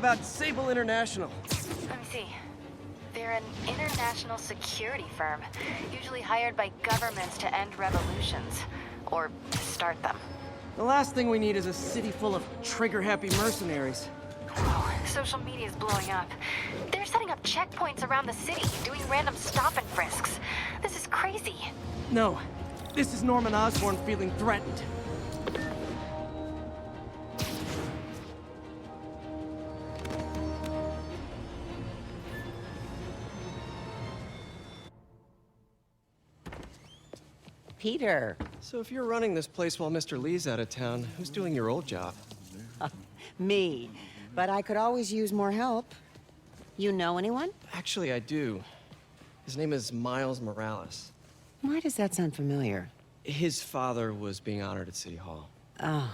about Sable International? Let me see. They're an international security firm, usually hired by governments to end revolutions, or to start them. The last thing we need is a city full of trigger-happy mercenaries. Whoa, social media's blowing up. They're setting up checkpoints around the city, doing random stop and frisks. This is crazy. No, this is Norman Osborn feeling threatened. Peter. So if you're running this place while Mr. Lee's out of town, who's doing your old job? Me. But I could always use more help. You know anyone? Actually, I do. His name is Miles Morales. Why does that sound familiar? His father was being honored at City Hall. Oh.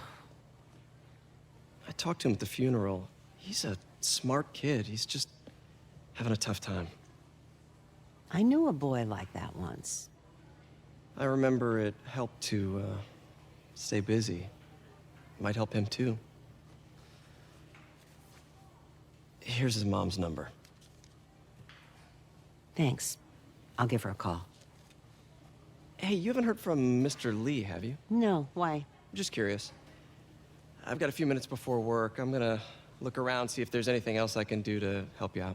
I talked to him at the funeral. He's a smart kid. He's just having a tough time. I knew a boy like that once. I remember it helped to stay busy. Might help him too. Here's his mom's number. Thanks. I'll give her a call. Hey, you haven't heard from Mr. Lee, have you? No, why? Just curious. I've got a few minutes before work. I'm gonna look around, see if there's anything else I can do to help you out.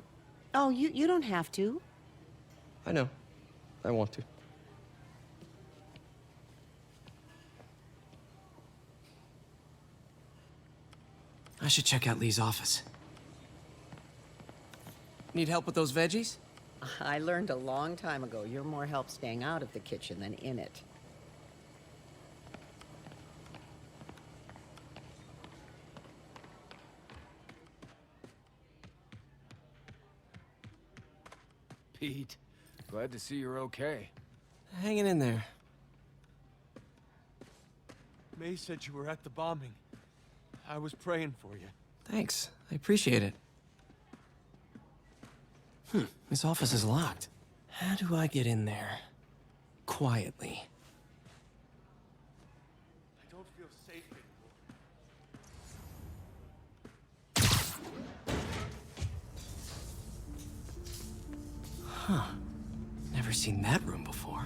Oh, you don't have to. I know. I want to. I should check out Lee's office. Need help with those veggies? I learned a long time ago you're more help staying out of the kitchen than in it. Pete, glad to see you're okay. Hanging in there. May said you were at the bombing. I was praying for you. Thanks. I appreciate it. His office is locked. How do I get in there? Quietly. I don't feel safe anymore. Huh. Never seen that room before.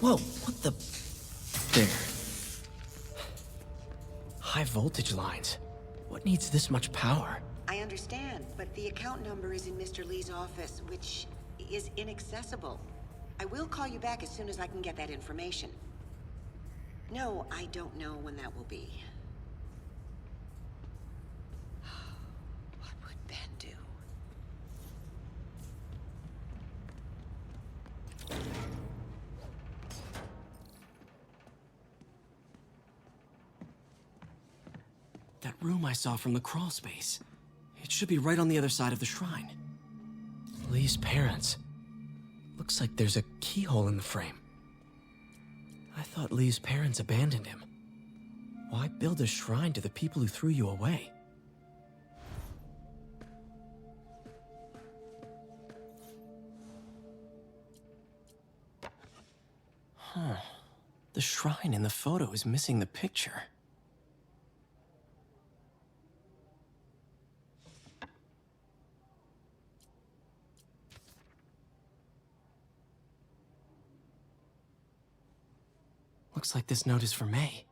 Whoa, what the... There. High voltage lines. What needs this much power? I understand, but the account number is in Mr. Lee's office, which is inaccessible. I will call you back as soon as I can get that information. No, I don't know when that will be. What would Ben do? That room I saw from the crawl space. It should be right on the other side of the shrine. Lee's parents. Looks like there's a keyhole in the frame. I thought Lee's parents abandoned him. Why build a shrine to the people who threw you away? Huh. The shrine in the photo is missing the picture. Looks like this note is for May.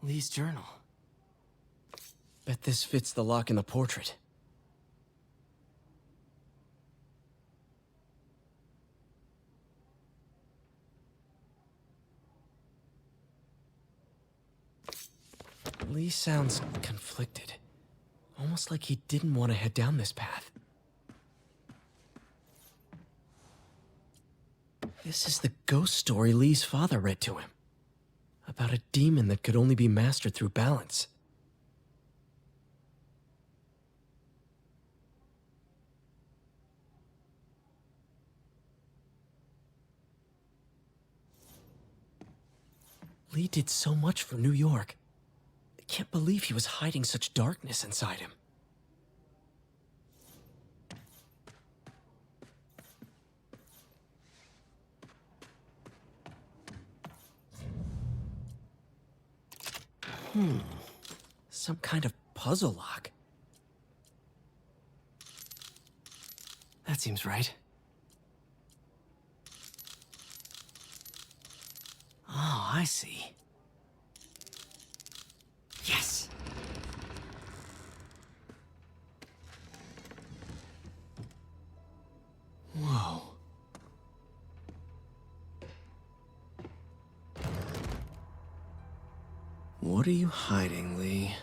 Lee's journal. Bet this fits the lock in the portrait. Lee sounds conflicted. Almost like he didn't want to head down this path. This is the ghost story Lee's father read to him. About a demon that could only be mastered through balance. Lee did so much for New York. I can't believe he was hiding such darkness inside him. Some kind of puzzle lock. That seems right. Oh, I see. Yes! Whoa. What are you hiding, Lee?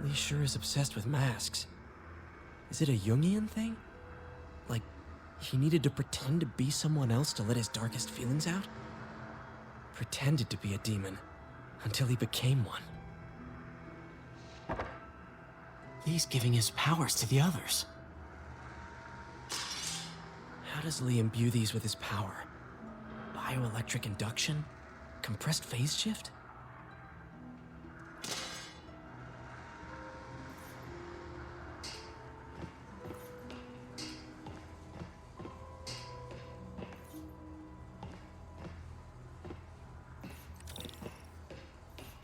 Lee sure is obsessed with masks. Is it a Jungian thing? Like, he needed to pretend to be someone else to let his darkest feelings out? Pretended to be a demon, until he became one. Lee's giving his powers to the others. How does Lee imbue these with his power? Bioelectric induction? Compressed phase shift?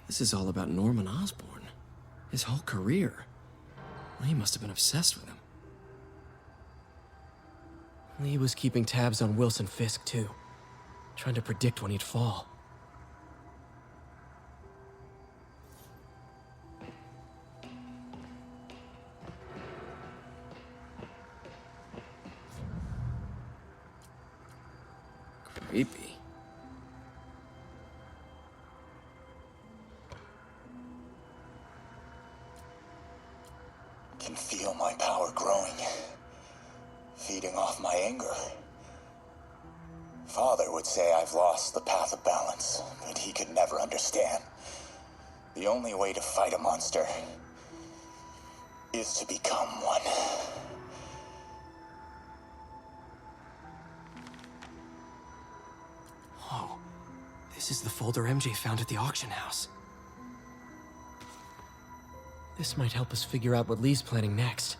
This is all about Norman Osborn. His whole career. Lee must have been obsessed with him. Lee was keeping tabs on Wilson Fisk, too. Trying to predict when he'd fall. Creepy. Can feel my power growing, feeding off my anger. Father would say I've lost the path of balance, but he could never understand. The only way to fight a monster is to become one. Whoa. This is the folder MJ found at the auction house. This might help us figure out what Lee's planning next.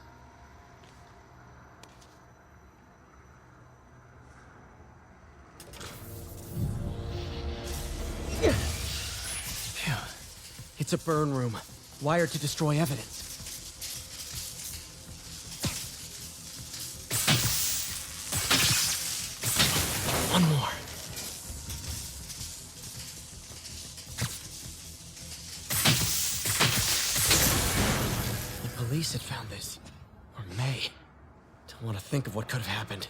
Phew. It's a burn room, wired to destroy evidence. One more. Police had found this. Or may. Don't want to think of what could have happened.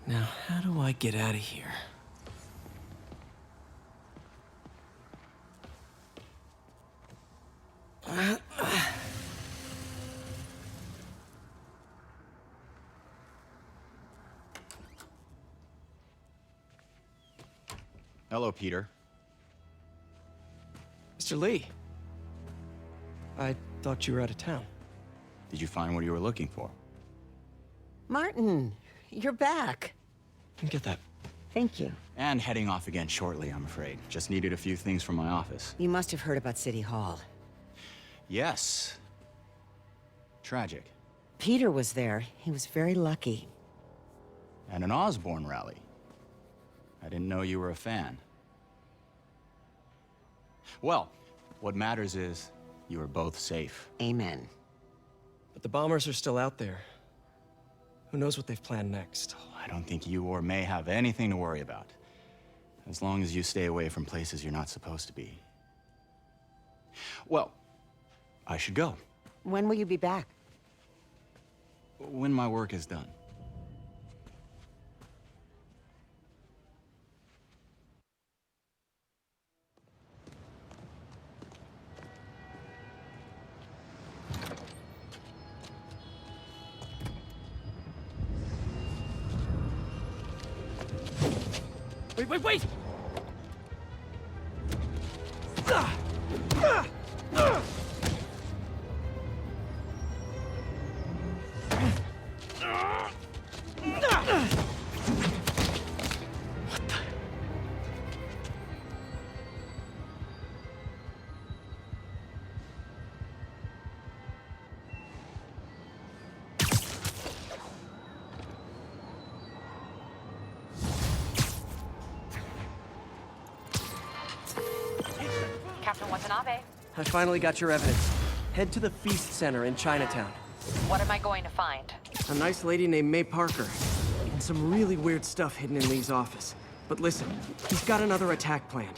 Now, how do I get out of here? Hello, Peter. Mr. Lee. I thought you were out of town. Did you find what you were looking for? Martin, you're back. Get that. Thank you. And heading off again shortly, I'm afraid. Just needed a few things from my office. You must have heard about City Hall. Yes. Tragic. Peter was there. He was very lucky. And an Osborn rally. I didn't know you were a fan. Well, what matters is you are both safe. Amen. But the bombers are still out there. Who knows what they've planned next? I don't think you or May have anything to worry about. As long as you stay away from places you're not supposed to be. Well, I should go. When will you be back? When my work is done. Wait! Watanabe, I finally got your evidence. Head to the Feast Center in Chinatown. what am I going to find? A nice lady named May Parker. And some really weird stuff hidden in Lee's office. But listen, he's got another attack planned.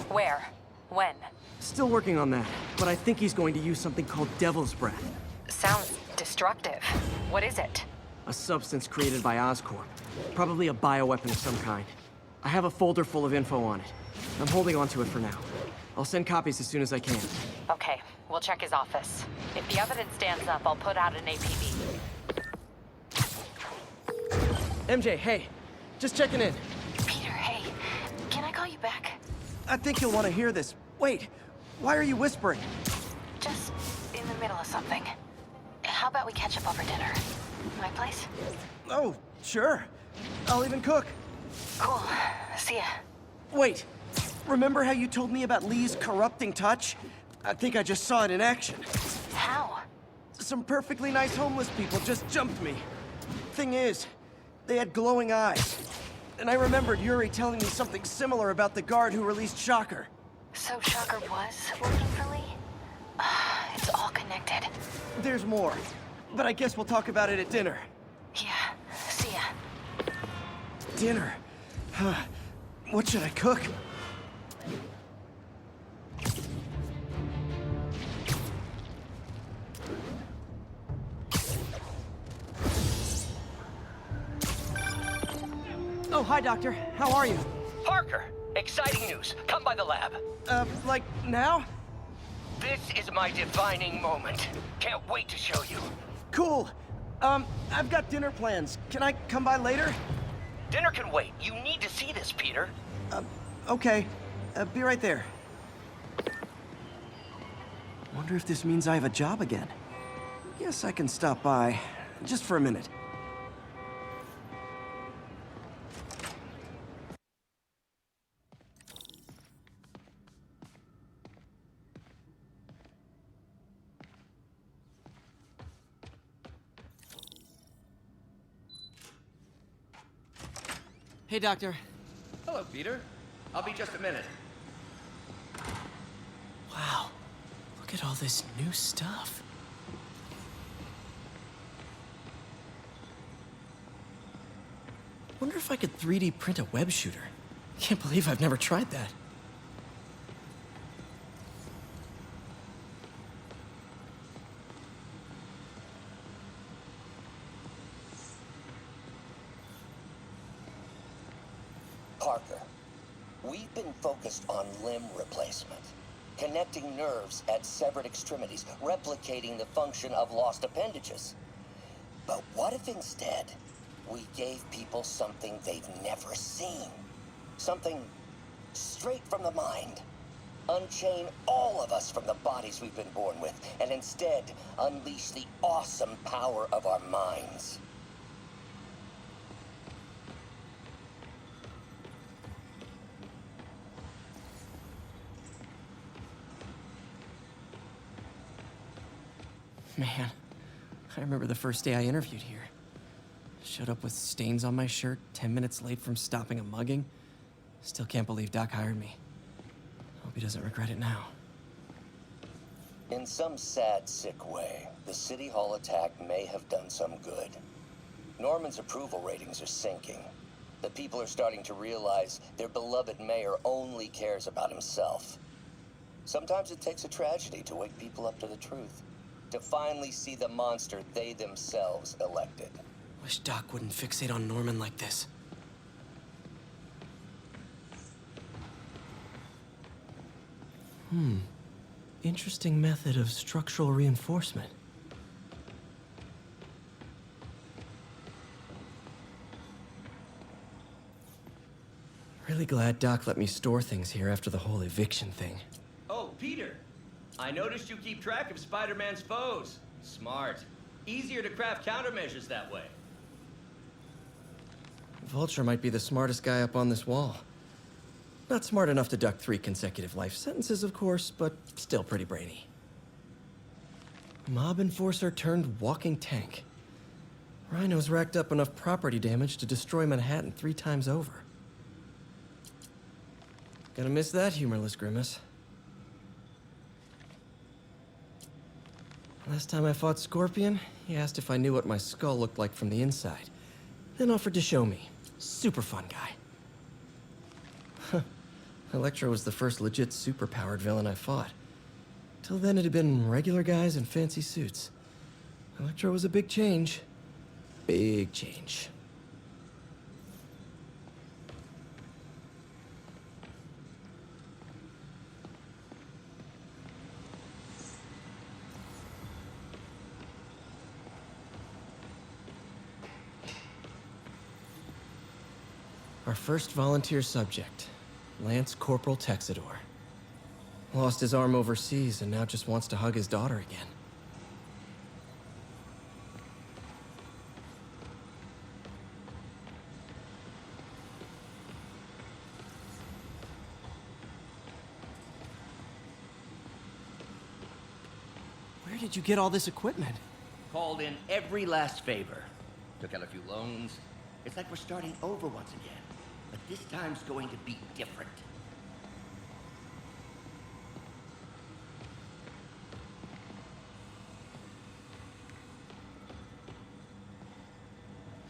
Where? When? Still working on that, but I think he's going to use something called Devil's Breath. Sounds destructive. What is it? A substance created by Oscorp. Probably a bioweapon of some kind. I have a folder full of info on it. I'm holding on to it for now. I'll send copies as soon as I can. Okay, we'll check his office. If the evidence stands up, I'll put out an APB. MJ, hey. Just checking in. Peter, hey. Can I call you back? I think you'll want to hear this. Wait, why are you whispering? Just in the middle of something. How about we catch up over dinner? My place? Oh, sure. I'll even cook. Cool. See ya. Wait, remember how you told me about Lee's corrupting touch? I think I just saw it in action. How? Some perfectly nice homeless people just jumped me. Thing is, they had glowing eyes. And I remembered Yuri telling me something similar about the guard who released Shocker. So Shocker was working for Lee? It's all connected. There's more, but I guess we'll talk about it at dinner. Yeah. See ya. Dinner? What should I cook? Oh, hi, Doctor. How are you? Parker, exciting news. Come by the lab. Like now? This is my defining moment. Can't wait to show you. Cool. I've got dinner plans. Can I come by later? Dinner can wait. You need to see this, Peter. Okay. Be right there. Wonder if this means I have a job again. Guess I can stop by. Just for a minute. Hey, Doctor. Hello, Peter. I'll be just a minute. Wow. Look at all this new stuff. Wonder if I could 3D print a web shooter. Can't believe I've never tried that. Parker, we've been focused on limb replacement, connecting nerves at severed extremities, replicating the function of lost appendages. But what if instead we gave people something they've never seen? Something straight from the mind. Unchain all of us from the bodies we've been born with, and instead unleash the awesome power of our minds. Man, I remember the first day I interviewed here. Showed up with stains on my shirt, 10 minutes late from stopping a mugging. Still can't believe Doc hired me. Hope he doesn't regret it now. In some sad, sick way, the City Hall attack may have done some good. Norman's approval ratings are sinking. The people are starting to realize their beloved mayor only cares about himself. Sometimes it takes a tragedy to wake people up to the truth. To finally see the monster they themselves elected. Wish Doc wouldn't fixate on Norman like this. Interesting method of structural reinforcement. Really glad Doc let me store things here after the whole eviction thing. Oh, Peter. I noticed you keep track of Spider-Man's foes. Smart. Easier to craft countermeasures that way. Vulture might be the smartest guy up on this wall. Not smart enough to duck 3 consecutive life sentences, of course, but still pretty brainy. Mob enforcer turned walking tank. Rhino's racked up enough property damage to destroy Manhattan 3 times over. Gonna miss that humorless grimace. Last time I fought Scorpion, he asked if I knew what my skull looked like from the inside. Then offered to show me. Super fun guy. Electro was the first legit superpowered villain I fought. Till then it had been regular guys in fancy suits. Electro was a big change. Big change. Our first volunteer subject, Lance Corporal Texador. Lost his arm overseas and now just wants to hug his daughter again. Where did you get all this equipment? Called in every last favor. Took out a few loans. It's like we're starting over once again. But this time's going to be different.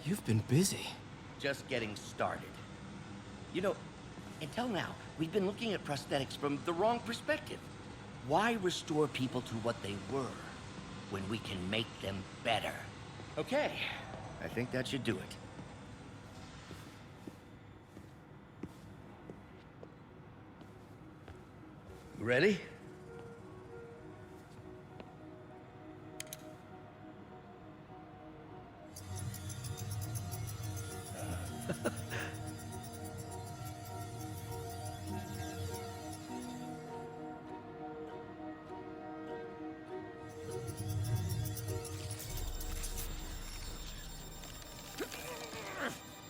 You've been busy. Just getting started. You know, until now, we've been looking at prosthetics from the wrong perspective. Why restore people to what they were when we can make them better? Okay, I think that should do it. You ready?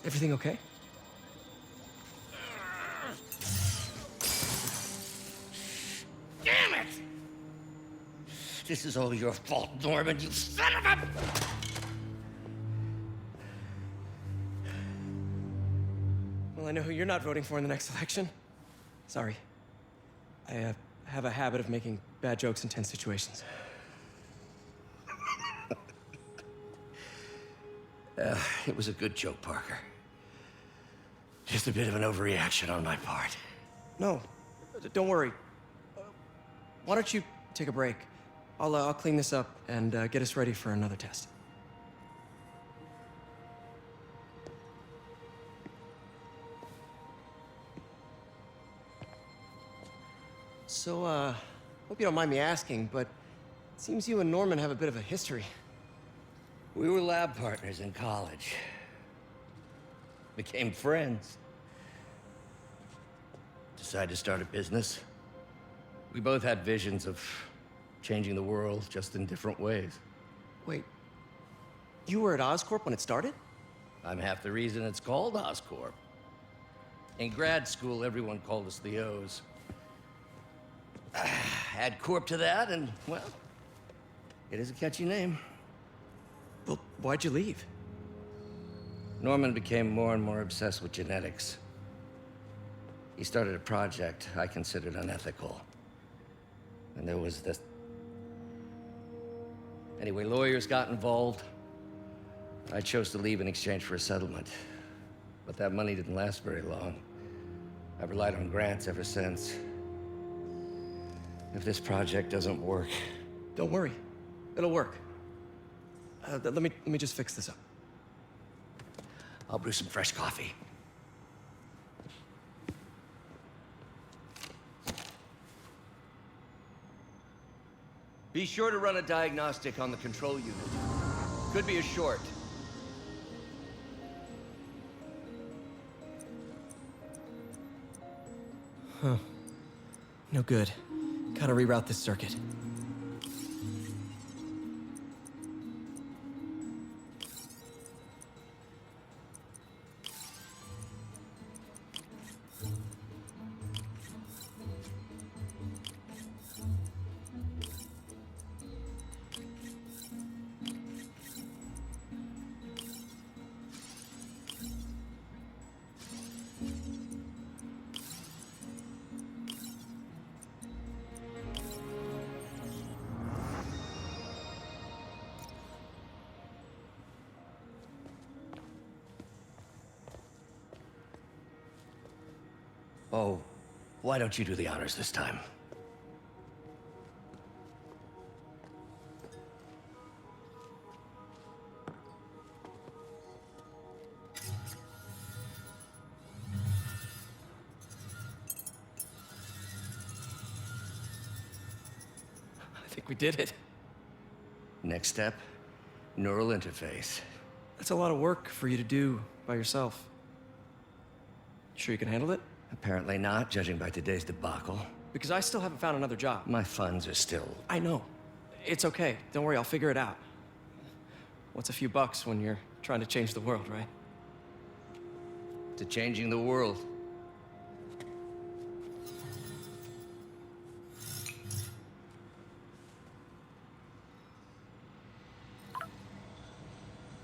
Everything okay? Damn it! This is all your fault, Norman, you son of a... Well, I know who you're not voting for in the next election. Sorry. I have a habit of making bad jokes in tense situations. It was a good joke, Parker. Just a bit of an overreaction on my part. No, don't worry. Why don't you take a break? I'll clean this up and get us ready for another test. So, hope you don't mind me asking, but it seems you and Norman have a bit of a history. We were lab partners in college. Became friends. Decided to start a business. We both had visions of changing the world, just in different ways. Wait, you were at Oscorp when it started? I'm half the reason it's called Oscorp. In grad school, everyone called us the O's. Add Corp to that, and, well, it is a catchy name. Well, why'd you leave? Norman became more and more obsessed with genetics. He started a project I considered unethical. And there was this... Anyway, lawyers got involved. I chose to leave in exchange for a settlement. But that money didn't last very long. I've relied on grants ever since. If this project doesn't work... Don't worry. It'll work. Let me just fix this up. I'll brew some fresh coffee. Be sure to run a diagnostic on the control unit. Could be a short. Huh. No good. Gotta reroute this circuit. Oh, why don't you do the honors this time? I think we did it. Next step, neural interface. That's a lot of work for you to do by yourself. Sure you can handle it? Apparently not, judging by today's debacle. Because I still haven't found another job. My funds are still... I know. It's okay. Don't worry, I'll figure it out. What's a few bucks when you're trying to change the world, right? to changing the world.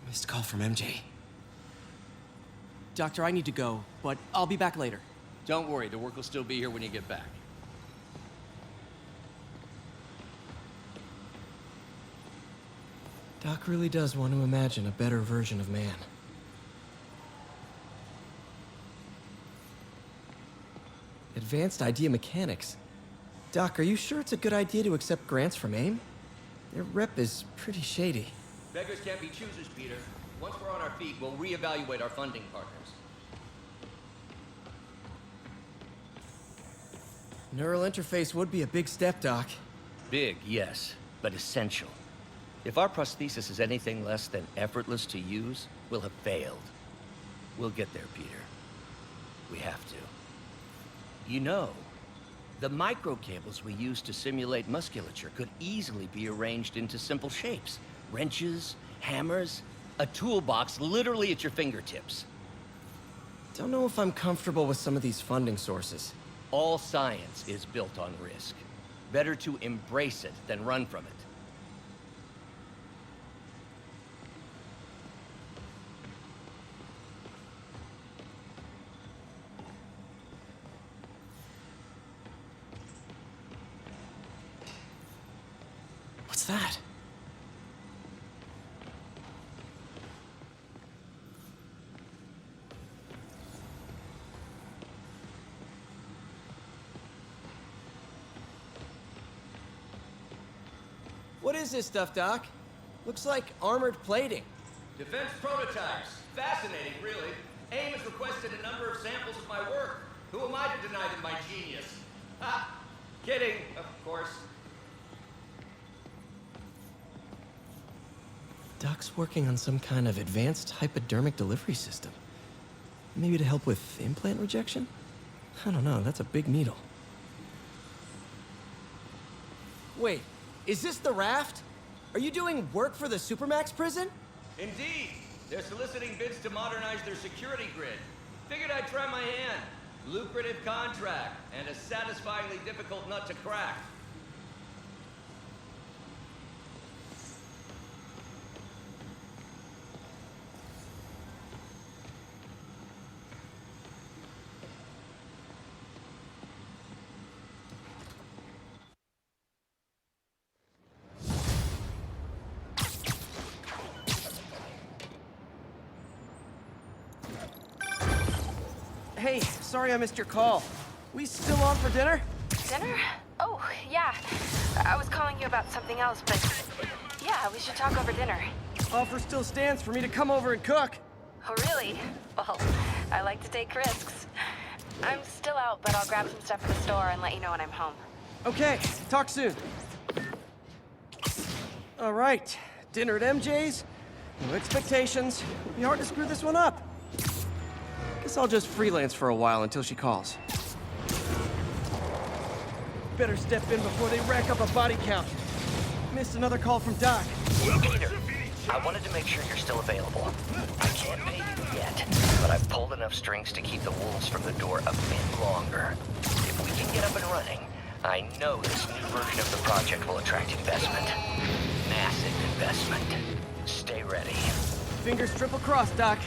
Missed call from MJ. Doctor, I need to go, but I'll be back later. Don't worry, the work will still be here when you get back. Doc really does want to imagine a better version of man. Advanced idea mechanics. Doc, are you sure it's a good idea to accept grants from AIM? Their rep is pretty shady. Beggars can't be choosers, Peter. Once we're on our feet, we'll reevaluate our funding partners. Neural interface would be a big step, Doc. Big, yes, but essential. If our prosthesis is anything less than effortless to use, we'll have failed. We'll get there, Peter. We have to. You know, the microcables we use to simulate musculature could easily be arranged into simple shapes. Wrenches, hammers, a toolbox literally at your fingertips. Don't know if I'm comfortable with some of these funding sources. All science is built on risk. Better to embrace it than run from it. What's that? What is this stuff, Doc? Looks like armored plating. Defense prototypes. Fascinating, really. AIM has requested a number of samples of my work. Who am I to deny them my genius? Ha! Kidding, of course. Doc's working on some kind of advanced hypodermic delivery system. Maybe to help with implant rejection? I don't know, that's a big needle. Wait, is this the raft? Are you doing work for the Supermax prison? Indeed. They're soliciting bids to modernize their security grid. Figured I'd try my hand. Lucrative contract, and a satisfyingly difficult nut to crack. Hey, sorry I missed your call. We still on for dinner? Dinner? Oh, yeah. I was calling you about something else, but yeah, we should talk over dinner. Offer still stands for me to come over and cook. Oh, really? Well, I like to take risks. I'm still out, but I'll grab some stuff at the store and let you know when I'm home. Okay, talk soon. All right, dinner at MJ's. No expectations. It'll be hard to screw this one up. Guess I'll just freelance for a while until she calls. Better step in before they rack up a body count. Missed another call from Doc. Peter, I wanted to make sure you're still available. I can't pay you yet, but I've pulled enough strings to keep the wolves from the door a bit longer. If we can get up and running, I know this new version of the project will attract investment. Massive investment. Stay ready. Fingers triple crossed, Doc.